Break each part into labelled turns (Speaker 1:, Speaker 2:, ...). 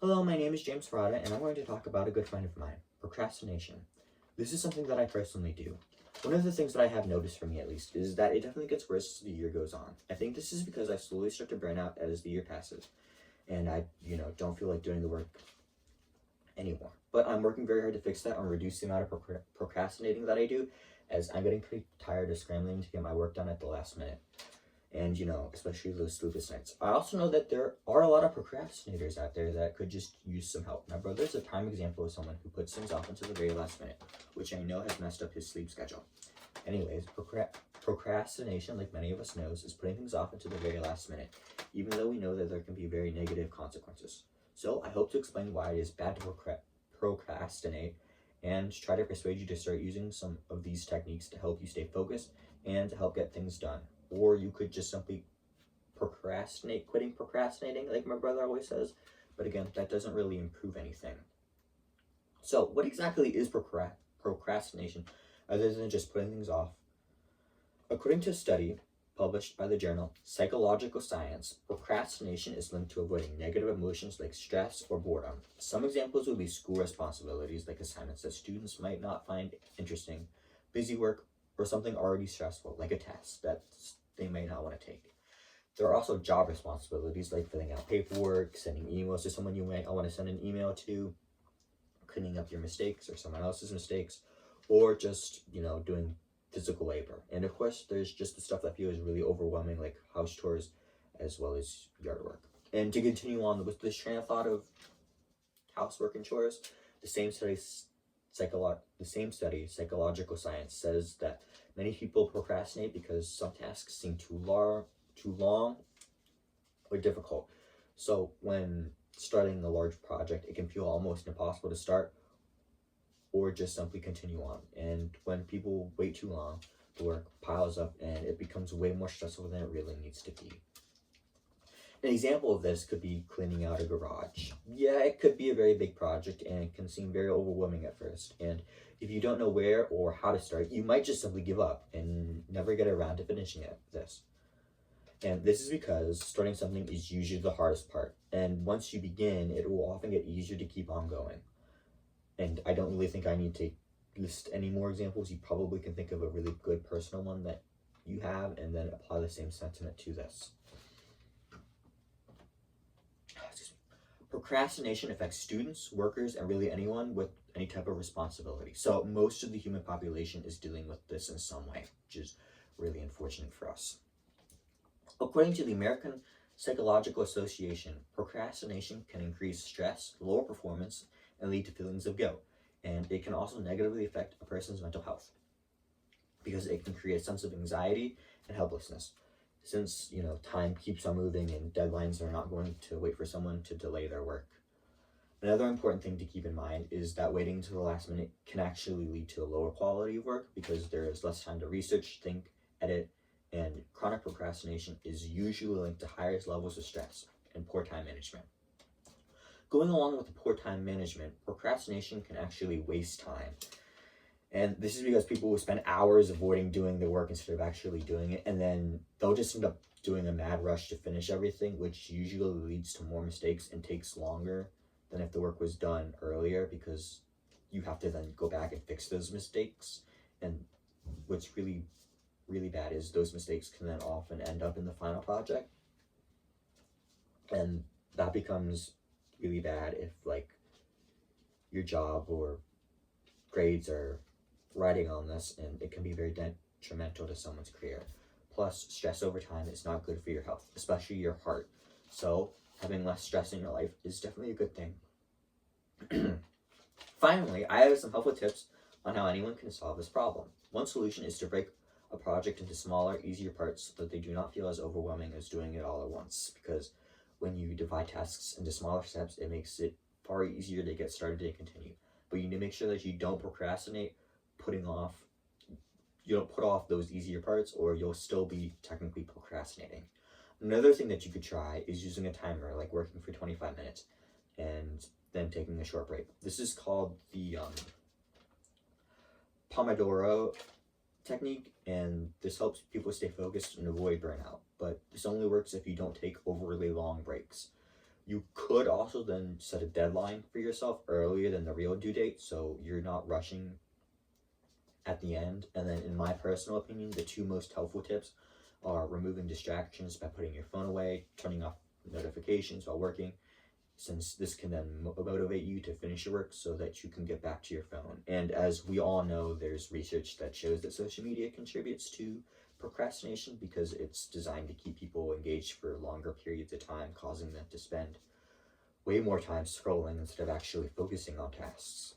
Speaker 1: Hello, my name is James Ferrata, and I'm going to talk about a good friend of mine, procrastination. This is something that I personally do. One of the things that I have noticed for me, at least, is that it definitely gets worse as the year goes on. I think this is because I slowly start to burn out as the year passes, and I don't feel like doing the work anymore. But I'm working very hard to fix that and reduce the amount of procrastinating that I do, as I'm getting pretty tired of scrambling to get my work done at the last minute. And especially those sleepless nights. I also know that there are a lot of procrastinators out there that could just use some help. My brother's a prime example of someone who puts things off until the very last minute, which I know has messed up his sleep schedule. Anyways, procrastination, like many of us knows, is putting things off until the very last minute, even though we know that there can be very negative consequences. So I hope to explain why it is bad to procrastinate and try to persuade you to start using some of these techniques to help you stay focused and to help get things done. Or you could just simply quitting procrastinating, like my brother always says. But again, that doesn't really improve anything. So, what exactly is procrastination other than just putting things off? According to a study published by the journal Psychological Science, procrastination is linked to avoiding negative emotions like stress or boredom. Some examples would be school responsibilities like assignments that students might not find interesting, busy work, or something already stressful like a test that they may not want to take. There are also job responsibilities like filling out paperwork, sending emails to someone you might want to send an email to, cleaning up your mistakes or someone else's mistakes, or just, doing physical labor. And of course, there's just the stuff that feels really overwhelming, like house chores as well as yard work. And to continue on with this train of thought of housework and chores, the same study, psychological science, says that many people procrastinate because some tasks seem too long or difficult. So when starting a large project, it can feel almost impossible to start or just simply continue on. And when people wait too long, the work piles up and it becomes way more stressful than it really needs to be. An example of this could be cleaning out a garage. Yeah, it could be a very big project and it can seem very overwhelming at first. And if you don't know where or how to start, you might just simply give up and never get around to finishing this. And this is because starting something is usually the hardest part. And once you begin, it will often get easier to keep on going. And I don't really think I need to list any more examples. You probably can think of a really good personal one that you have and then apply the same sentiment to this. Procrastination affects students, workers, and really anyone with any type of responsibility. So most of the human population is dealing with this in some way, which is really unfortunate for us. According to the American Psychological Association, procrastination can increase stress, lower performance, and lead to feelings of guilt. And it can also negatively affect a person's mental health because it can create a sense of anxiety and helplessness. Since, time keeps on moving and deadlines are not going to wait for someone to delay their work. Another important thing to keep in mind is that waiting until the last minute can actually lead to a lower quality of work because there is less time to research, think, edit, and chronic procrastination is usually linked to higher levels of stress and poor time management. Going along with the poor time management, procrastination can actually waste time. And this is because people will spend hours avoiding doing the work instead of actually doing it, and then they'll just end up doing a mad rush to finish everything, which usually leads to more mistakes and takes longer than if the work was done earlier because you have to then go back and fix those mistakes. And what's really, really bad is those mistakes can then often end up in the final project. And that becomes really bad if, like, your job or grades are riding on this, and it can be very detrimental to someone's career. Plus, stress over time is not good for your health, especially your heart. So, having less stress in your life is definitely a good thing. Finally, I have some helpful tips on how anyone can solve this problem. One solution is to break a project into smaller, easier parts so that they do not feel as overwhelming as doing it all at once. Because when you divide tasks into smaller steps, it makes it far easier to get started and continue. But you need to make sure that you don't procrastinate you don't put off those easier parts, or you'll still be technically procrastinating. Another thing that you could try is using a timer, like working for 25 minutes and then taking a short break. This is called the Pomodoro technique, and this helps people stay focused and avoid burnout. But this only works if you don't take overly long breaks. You could also then set a deadline for yourself earlier than the real due date, so you're not rushing at the end. And then, in my personal opinion, the two most helpful tips are removing distractions by putting your phone away, turning off notifications while working, since this can then motivate you to finish your work so that you can get back to your phone. And as we all know, there's research that shows that social media contributes to procrastination because it's designed to keep people engaged for longer periods of time, causing them to spend way more time scrolling instead of actually focusing on tasks.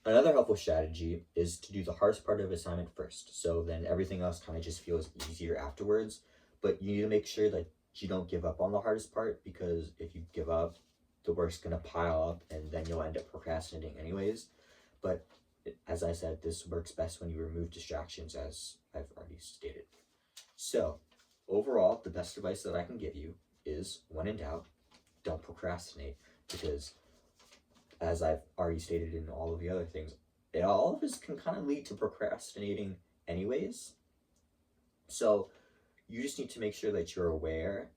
Speaker 1: Another helpful strategy is to do the hardest part of assignment first, so then everything else kind of just feels easier afterwards. But you need to make sure that you don't give up on the hardest part, because if you give up, the work's gonna pile up and then you'll end up procrastinating anyways. But as I said, this works best when you remove distractions, as I've already stated. So, overall, the best advice that I can give you is, when in doubt, don't procrastinate, because as I've already stated in all of the other things, all of this can kind of lead to procrastinating anyways. So you just need to make sure that you're aware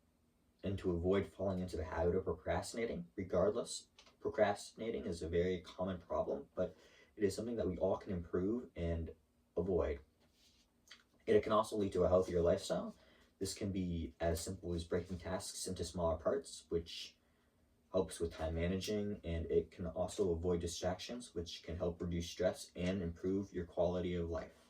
Speaker 1: and to avoid falling into the habit of procrastinating. Regardless, procrastinating is a very common problem, but it is something that we all can improve and avoid. It can also lead to a healthier lifestyle. This can be as simple as breaking tasks into smaller parts, which helps with time managing, and it can also avoid distractions, which can help reduce stress and improve your quality of life.